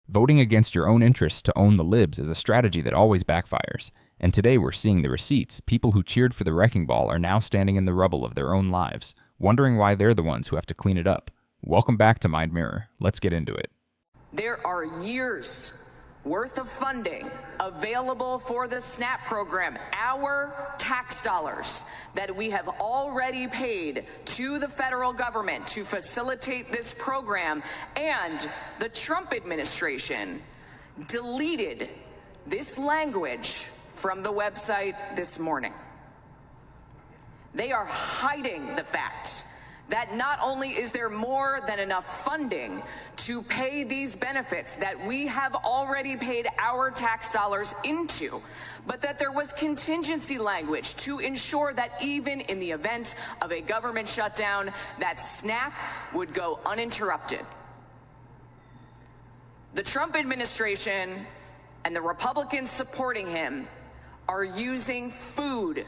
Voting against your own interests to own the libs is a strategy that always backfires. And today we're seeing the receipts. People who cheered for the wrecking ball are now standing in the rubble of their own lives, wondering why they're the ones who have to clean it up. Welcome back to Mind Mirror. Let's get into it. There are years worth of funding available for the SNAP program, our tax dollars that we have already paid to the federal government to facilitate this program, and the Trump administration deleted this language from the website this morning. They are hiding the fact that not only is there more than enough funding to pay these benefits that we have already paid our tax dollars into, but that there was contingency language to ensure that even in the event of a government shutdown, that SNAP would go uninterrupted. The Trump administration and the Republicans supporting him are using food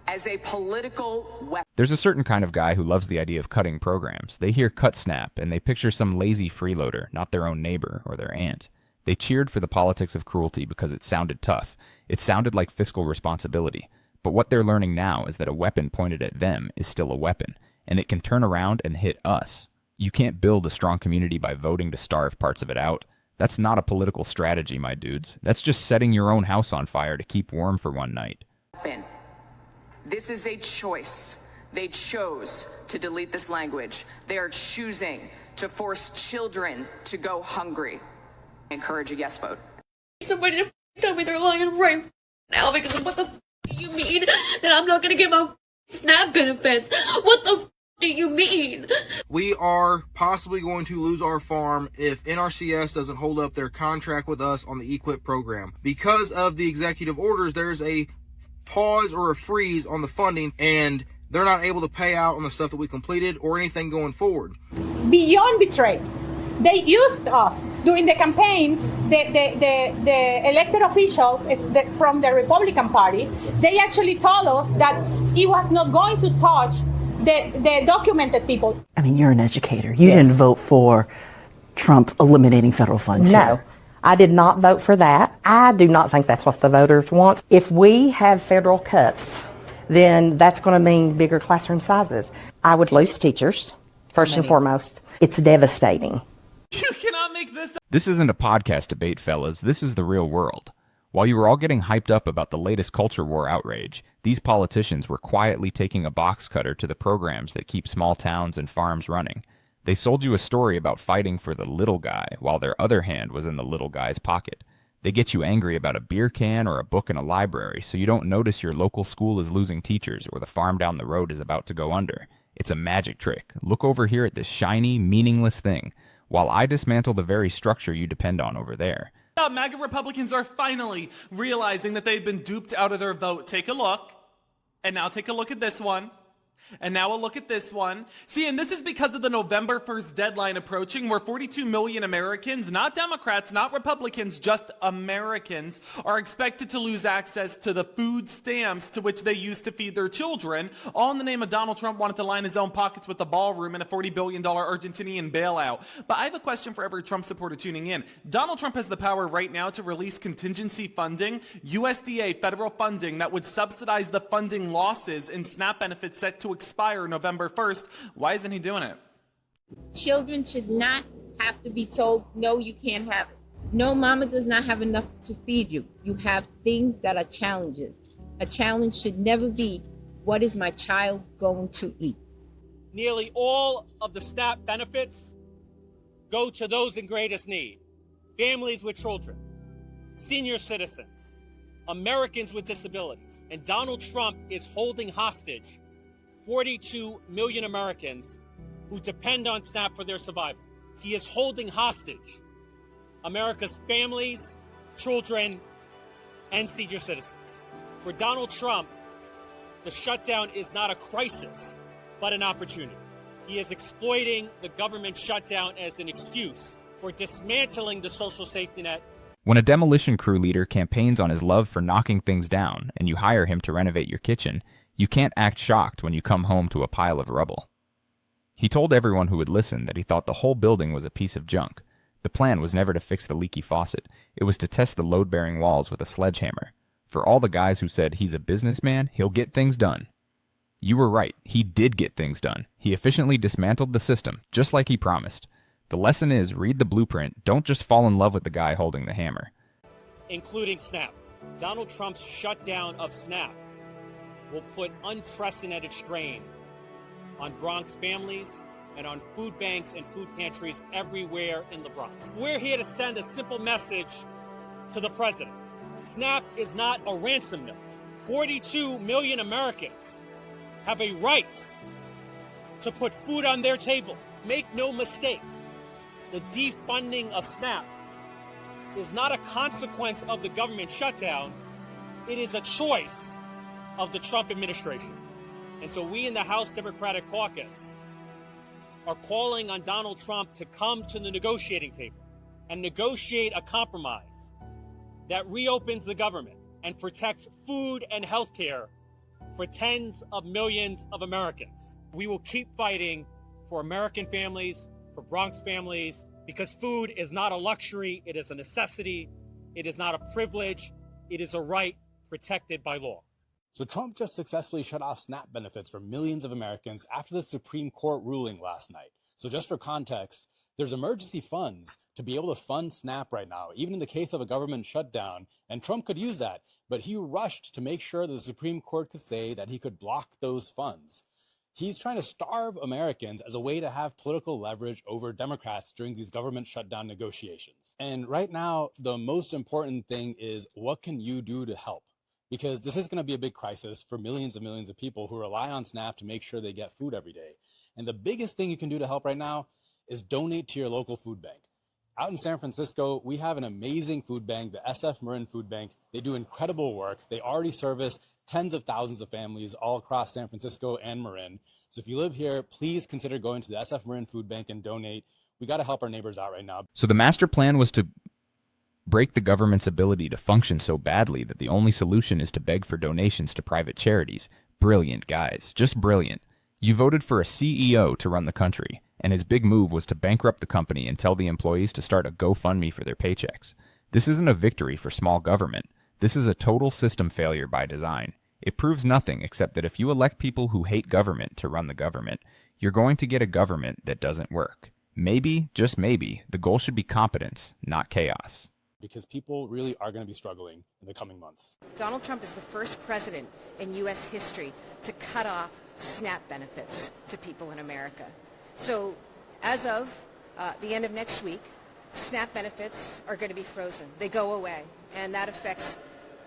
as a political weapon. There's a certain kind of guy who loves the idea of cutting programs. They hear cut SNAP and they picture some lazy freeloader, not their own neighbor or their aunt. They cheered for the politics of cruelty because it sounded tough. It sounded like fiscal responsibility. But what they're learning now is that a weapon pointed at them is still a weapon, and it can turn around and hit us. You can't build a strong community by voting to starve parts of it out. That's not a political strategy, my dudes. That's just setting your own house on fire to keep warm for one night. This is a choice. They chose to delete this language. They are choosing to force children to go hungry. Encourage a yes vote. Somebody to tell me they're lying right now because what the do you mean that I'm not going to get my SNAP benefits? What the do you mean? We are possibly going to lose our farm if NRCS doesn't hold up their contract with us on the EQIP program. Because of the executive orders, there's a pause or a freeze on the funding, and they're not able to pay out on the stuff that we completed or anything going forward. Beyond betrayed, they used us during the campaign. The elected officials from the Republican Party, they actually told us that it was not going to touch the documented people. I mean, you're an educator. You didn't vote for Trump eliminating federal funds. No. I did not vote for that. I do not think that's what the voters want. If we have federal cuts, then that's going to mean bigger classroom sizes. I would lose teachers, first and foremost. It's devastating. You cannot make this up. This isn't a podcast debate, fellas. This is the real world. While you were all getting hyped up about the latest culture war outrage, these politicians were quietly taking a box cutter to the programs that keep small towns and farms running. They sold you a story about fighting for the little guy while their other hand was in the little guy's pocket. They get you angry about a beer can or a book in a library so you don't notice your local school is losing teachers or the farm down the road is about to go under. It's a magic trick. Look over here at this shiny, meaningless thing, while I dismantle the very structure you depend on over there. MAGA Republicans are finally realizing that they've been duped out of their vote. Take a look, and now take a look at this one. And now we'll look at this one. See, and this is because of the November 1st deadline approaching, where 42 million Americans, not Democrats, not Republicans, just Americans, are expected to lose access to the food stamps to which they used to feed their children, all in the name of Donald Trump wanted to line his own pockets with the ballroom and a $40 billion Argentinian bailout. But I have a question for every Trump supporter tuning in. Donald Trump has the power right now to release contingency funding, USDA federal funding that would subsidize the funding losses in SNAP benefits set to expire November 1st. Why isn't he doing it? Children should not have to be told, no, you can't have it. No, mama does not have enough to feed you. You have things that are challenges. A challenge should never be, what is my child going to eat? Nearly all of the SNAP benefits go to those in greatest need. Families with children, senior citizens, Americans with disabilities. And Donald Trump is holding hostage 42 million Americans who depend on SNAP for their survival. He is holding hostage America's families, children, and senior citizens. For Donald Trump, the shutdown is not a crisis, but an opportunity. He is exploiting the government shutdown as an excuse for dismantling the social safety net. When a demolition crew leader campaigns on his love for knocking things down and you hire him to renovate your kitchen, you can't act shocked when you come home to a pile of rubble. He told everyone who would listen that he thought the whole building was a piece of junk. The plan was never to fix the leaky faucet. It was to test the load-bearing walls with a sledgehammer. For all the guys who said he's a businessman, he'll get things done. You were right. He did get things done. He efficiently dismantled the system, just like he promised. The lesson is, read the blueprint. Don't just fall in love with the guy holding the hammer. Including SNAP. Donald Trump's shutdown of SNAP will put unprecedented strain on Bronx families and on food banks and food pantries everywhere in the Bronx. We're here to send a simple message to the president. SNAP is not a ransom note. 42 million Americans have a right to put food on their table. Make no mistake, the defunding of SNAP is not a consequence of the government shutdown. It is a choice of the Trump administration. And so we in the House Democratic Caucus are calling on Donald Trump to come to the negotiating table and negotiate a compromise that reopens the government and protects food and health care for tens of millions of Americans. We will keep fighting for American families, for Bronx families, because food is not a luxury, it is a necessity, it is not a privilege, it is a right protected by law. So Trump just successfully shut off SNAP benefits for millions of Americans after the Supreme Court ruling last night. So just for context, there's emergency funds to be able to fund SNAP right now, even in the case of a government shutdown, and Trump could use that, but he rushed to make sure that the Supreme Court could say that he could block those funds. He's trying to starve Americans as a way to have political leverage over Democrats during these government shutdown negotiations. And right now, the most important thing is, what can you do to help? Because this is going to be a big crisis for millions and millions of people who rely on SNAP to make sure they get food every day. And the biggest thing you can do to help right now is donate to your local food bank. Out in San Francisco, we have an amazing food bank, the SF Marin Food Bank. They do incredible work. They already service tens of thousands of families all across San Francisco and Marin. So if you live here, please consider going to the SF Marin Food Bank and donate. We got to help our neighbors out right now. So the master plan was to break the government's ability to function so badly that the only solution is to beg for donations to private charities. Brilliant, guys. Just brilliant. You voted for a CEO to run the country, and his big move was to bankrupt the company and tell the employees to start a GoFundMe for their paychecks. This isn't a victory for small government. This is a total system failure by design. It proves nothing except that if you elect people who hate government to run the government, you're going to get a government that doesn't work. Maybe, just maybe, the goal should be competence, not chaos. Because people really are going to be struggling in the coming months. Donald Trump is the first president in U.S. history to cut off SNAP benefits to people in America. So as of the end of next week, SNAP benefits are going to be frozen. They go away. And that affects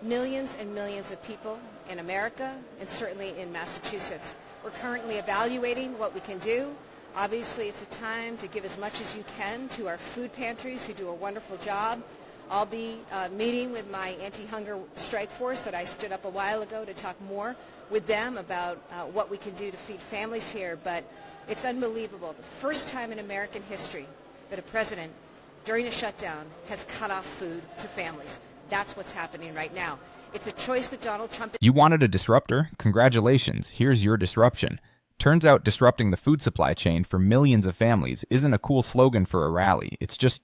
millions and millions of people in America and certainly in Massachusetts. We're currently evaluating what we can do. Obviously, it's a time to give as much as you can to our food pantries who do a wonderful job. I'll be meeting with my anti-hunger strike force that I stood up a while ago to talk more with them about what we can do to feed families here. But it's unbelievable. The first time in American history that a president, during a shutdown, has cut off food to families. That's what's happening right now. It's a choice that Donald Trump... You wanted a disruptor? Congratulations. Here's your disruption. Turns out disrupting the food supply chain for millions of families isn't a cool slogan for a rally. It's just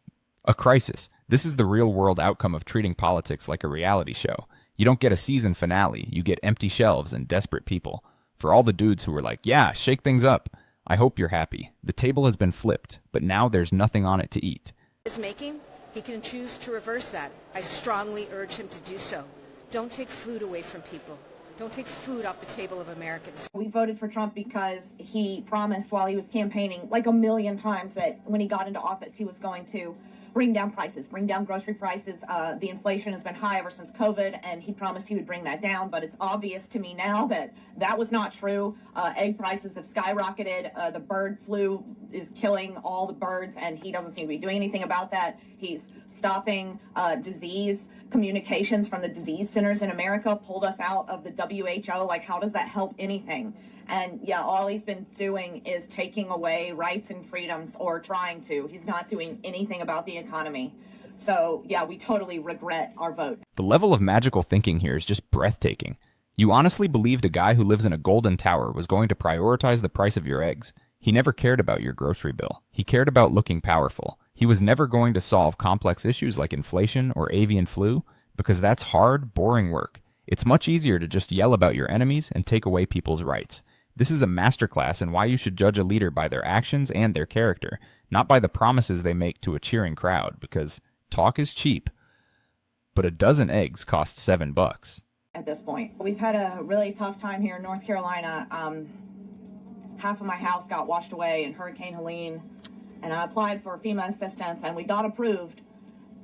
a crisis. This is the real-world outcome of treating politics like a reality show. You don't get a season finale. You get empty shelves and desperate people. For all the dudes who were like, yeah, shake things up, I hope you're happy. The table has been flipped, but now there's nothing on it to eat. ...is making, he can choose to reverse that. I strongly urge him to do so. Don't take food away from people. Don't take food off the table of Americans. We voted for Trump because he promised while he was campaigning like a million times that when he got into office, he was going to bring down prices, bring down grocery prices. The inflation has been high ever since COVID, and he promised he would bring that down. But it's obvious to me now that that was not true. Egg prices have skyrocketed. The bird flu is killing all the birds, and he doesn't seem to be doing anything about that. He's stopping disease communications from the disease centers in America, pulled us out of the WHO. Like, how does that help anything? And yeah, all he's been doing is taking away rights and freedoms, or trying to. He's not doing anything about the economy. So yeah, we totally regret our vote. The level of magical thinking here is just breathtaking. You honestly believed a guy who lives in a golden tower was going to prioritize the price of your eggs. He never cared about your grocery bill. He cared about looking powerful. He was never going to solve complex issues like inflation or avian flu, because that's hard, boring work. It's much easier to just yell about your enemies and take away people's rights. This is a masterclass in why you should judge a leader by their actions and their character, not by the promises they make to a cheering crowd, because talk is cheap. But a dozen eggs cost $7. At this point, we've had a really tough time here in North Carolina. Half of my house got washed away in Hurricane Helene, and I applied for FEMA assistance, and we got approved.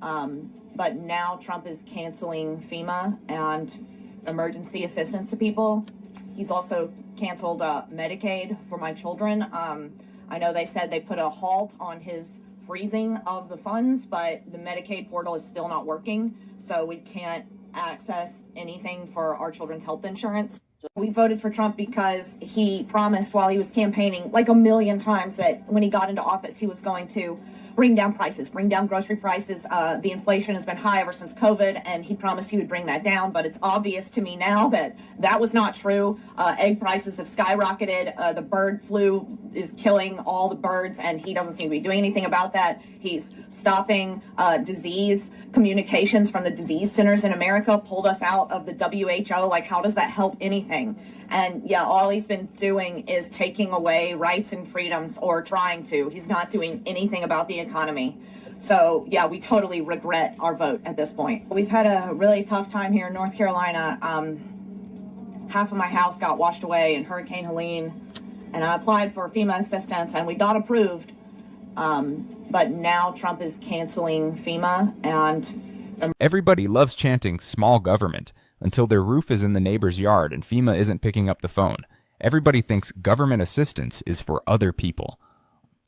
But now Trump is canceling FEMA and emergency assistance to people. He's also canceled Medicaid for my children. I know they said they put a halt on his freezing of the funds, but the Medicaid portal is still not working, so we can't access anything for our children's health insurance. We voted for Trump because he promised while he was campaigning like a million times that when he got into office, he was going to bring down prices, bring down grocery prices. The inflation has been high ever since COVID, and he promised he would bring that down. But it's obvious to me now that that was not true. Egg prices have skyrocketed. The bird flu is killing all the birds, and he doesn't seem to be doing anything about that. He's stopping disease communications from the disease centers in America, pulled us out of the WHO. Like, how does that help anything? And yeah, all he's been doing is taking away rights and freedoms, or trying to. He's not doing anything about the economy. So yeah, we totally regret our vote at this point. We've had a really tough time here in North Carolina. Half of my house got washed away in Hurricane Helene, and I applied for FEMA assistance, and we got approved. But now Trump is canceling FEMA and... Everybody loves chanting small government until their roof is in the neighbor's yard and FEMA isn't picking up the phone. Everybody thinks government assistance is for other people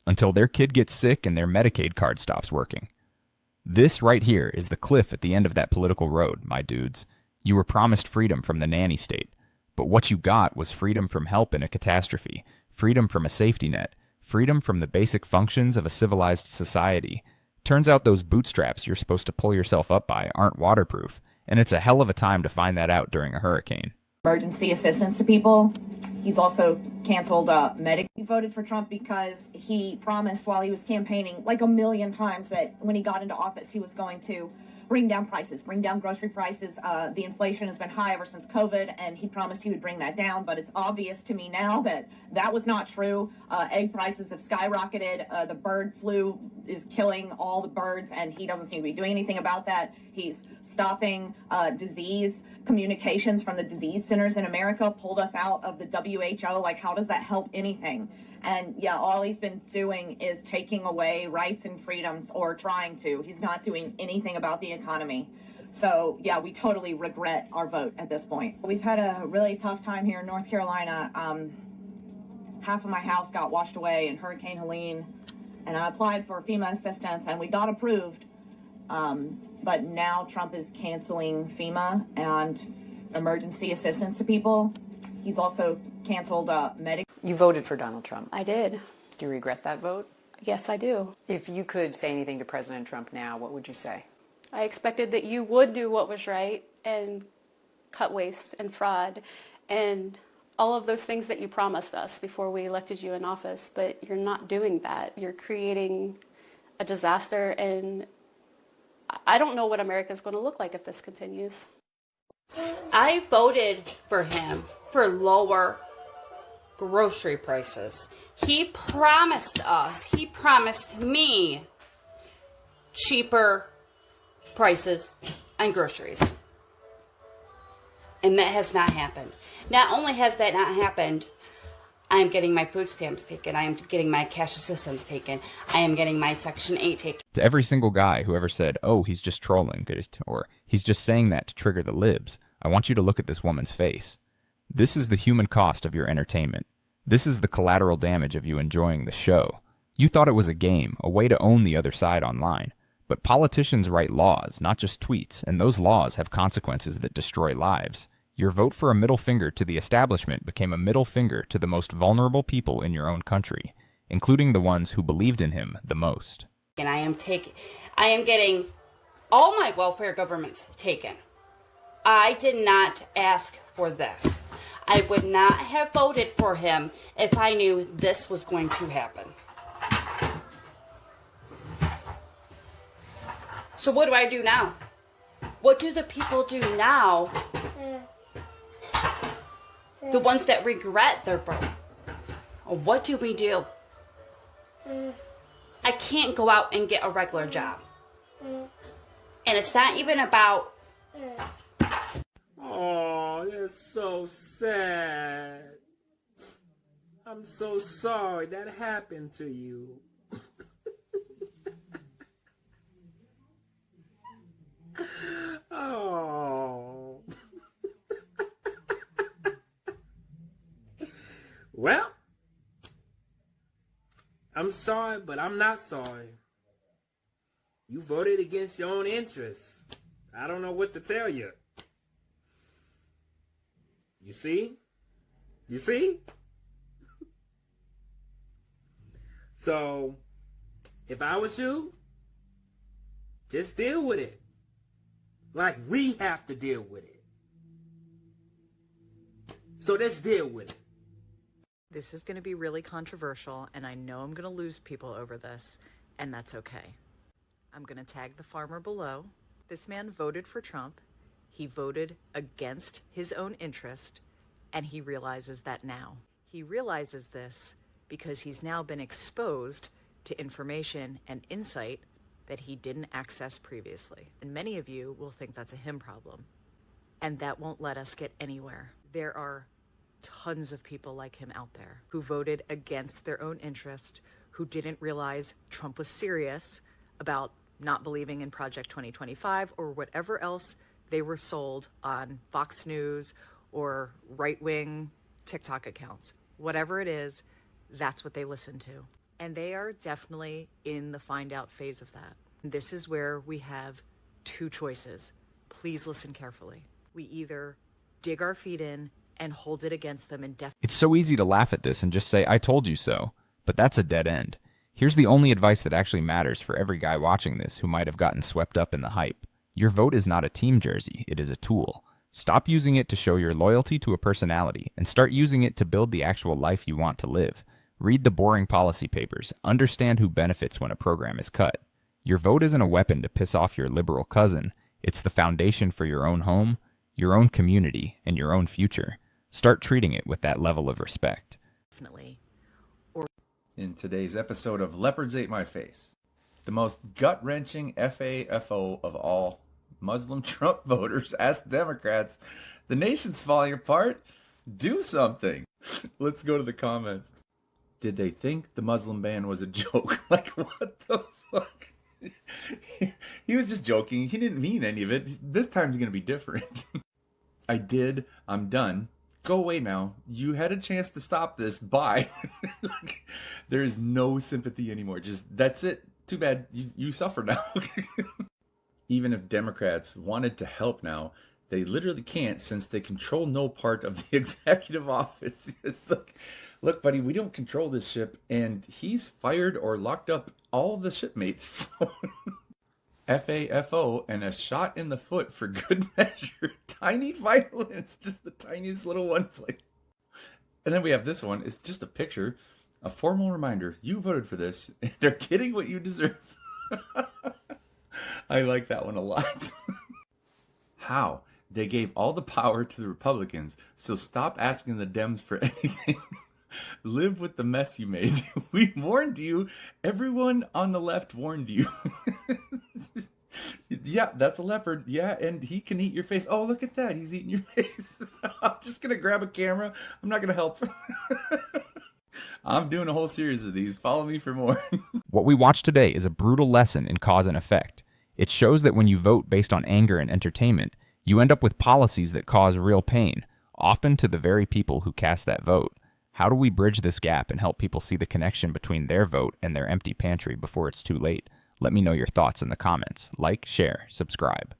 until their kid gets sick and their Medicaid card stops working. This right here is the cliff at the end of that political road, my dudes. You were promised freedom from the nanny state, but what you got was freedom from help in a catastrophe, freedom from a safety net, freedom from the basic functions of a civilized society. Turns out those bootstraps you're supposed to pull yourself up by aren't waterproof, and it's a hell of a time to find that out during a hurricane. Emergency assistance to people. He's also canceled Medicaid. We voted for Trump because he promised while he was campaigning like a million times that when he got into office, he was going to bring down prices, bring down grocery prices. The inflation has been high ever since COVID, and he promised he would bring that down. But it's obvious to me now that that was not true. Egg prices have skyrocketed. The bird flu is killing all the birds, and he doesn't seem to be doing anything about that. He's stopping disease communications from the disease centers in America, pulled us out of the WHO. Like, how does that help anything? And yeah, all he's been doing is taking away rights and freedoms, or trying to. He's not doing anything about the economy. So yeah, we totally regret our vote at this point. We've had a really tough time here in North Carolina. Half of my house got washed away in Hurricane Helene, and I applied for FEMA assistance, and we got approved. But now Trump is canceling FEMA and emergency assistance to people. He's also canceled Medicaid. You voted for Donald Trump. I did. Do you regret that vote? Yes, I do. If you could say anything to President Trump now, what would you say? I expected that you would do what was right and cut waste and fraud and all of those things that you promised us before we elected you in office, but you're not doing that. You're creating a disaster, and I don't know what America's going to look like if this continues. I voted for him for lower grocery prices. He promised me cheaper prices on groceries. And that has not happened. Not only has that not happened, I am getting my food stamps taken. I am getting my cash assistance taken. I am getting my Section 8 taken. To every single guy who ever said, oh, he's just trolling, or he's just saying that to trigger the libs, I want you to look at this woman's face. This is the human cost of your entertainment. This is the collateral damage of you enjoying the show. You thought it was a game, a way to own the other side online. But politicians write laws, not just tweets, and those laws have consequences that destroy lives. Your vote for a middle finger to the establishment became a middle finger to the most vulnerable people in your own country, including the ones who believed in him the most. And I am getting all my welfare governments taken. I did not ask for this. I would not have voted for him if I knew this was going to happen. So what do I do now? What do the people do now? The ones that regret their vote. What do we do? I can't go out and get a regular job. And it's not even about... Oh, that's so sad. I'm so sorry that happened to you. Oh. Well, I'm sorry, but I'm not sorry. You voted against your own interests. I don't know what to tell you. You see? You see? So, if I was you, just deal with it. Like we have to deal with it. So let's deal with it. This is going to be really controversial, and I know I'm going to lose people over this, and that's okay. I'm going to tag the farmer below. This man voted for Trump. He voted against his own interest, and he realizes that now. He realizes this because he's now been exposed to information and insight that he didn't access previously. And many of you will think that's a him problem, and that won't let us get anywhere. There are tons of people like him out there who voted against their own interest, who didn't realize Trump was serious about not believing in Project 2025 or whatever else they were sold on Fox News or right-wing TikTok accounts. Whatever it is, that's what they listen to. And they are definitely in the find out phase of that. This is where we have two choices. Please listen carefully. We either dig our feet in and hold it against them indefinitely. It's so easy to laugh at this and just say, I told you so. But that's a dead end. Here's the only advice that actually matters for every guy watching this who might have gotten swept up in the hype. Your vote is not a team jersey, it is a tool. Stop using it to show your loyalty to a personality and start using it to build the actual life you want to live. Read the boring policy papers. Understand who benefits when a program is cut. Your vote isn't a weapon to piss off your liberal cousin. It's the foundation for your own home, your own community, and your own future. Start treating it with that level of respect. Definitely. In today's episode of Leopards Ate My Face, the most gut-wrenching FAFO of all, Muslim Trump voters ask Democrats, the nation's falling apart, do something. Let's go to the comments. Did they think the Muslim ban was a joke? Like, what the fuck? He was just joking. He didn't mean any of it. This time's going to be different. I did. I'm done. Go away now. You had a chance to stop this. Bye. There is no sympathy anymore. Just, that's it. Too bad. You suffer now. Even if Democrats wanted to help now, they literally can't since they control no part of the executive office. It's like, look, buddy, we don't control this ship, and he's fired or locked up all the shipmates. So FAFO and a shot in the foot for good measure. Tiny violence, just the tiniest little one plate. And then we have this one. It's just a picture, a formal reminder. You voted for this, and they're getting what you deserve. I like that one a lot. How? They gave all the power to the Republicans, so stop asking the Dems for anything. Live with the mess you made. We warned you. Everyone on the left warned you. Yeah, that's a leopard. Yeah, and he can eat your face. Oh, look at that. He's eating your face. I'm just going to grab a camera. I'm not going to help. I'm doing a whole series of these. Follow me for more. What we watched today is a brutal lesson in cause and effect. It shows that when you vote based on anger and entertainment, you end up with policies that cause real pain, often to the very people who cast that vote. How do we bridge this gap and help people see the connection between their vote and their empty pantry before it's too late? Let me know your thoughts in the comments. Like, share, subscribe.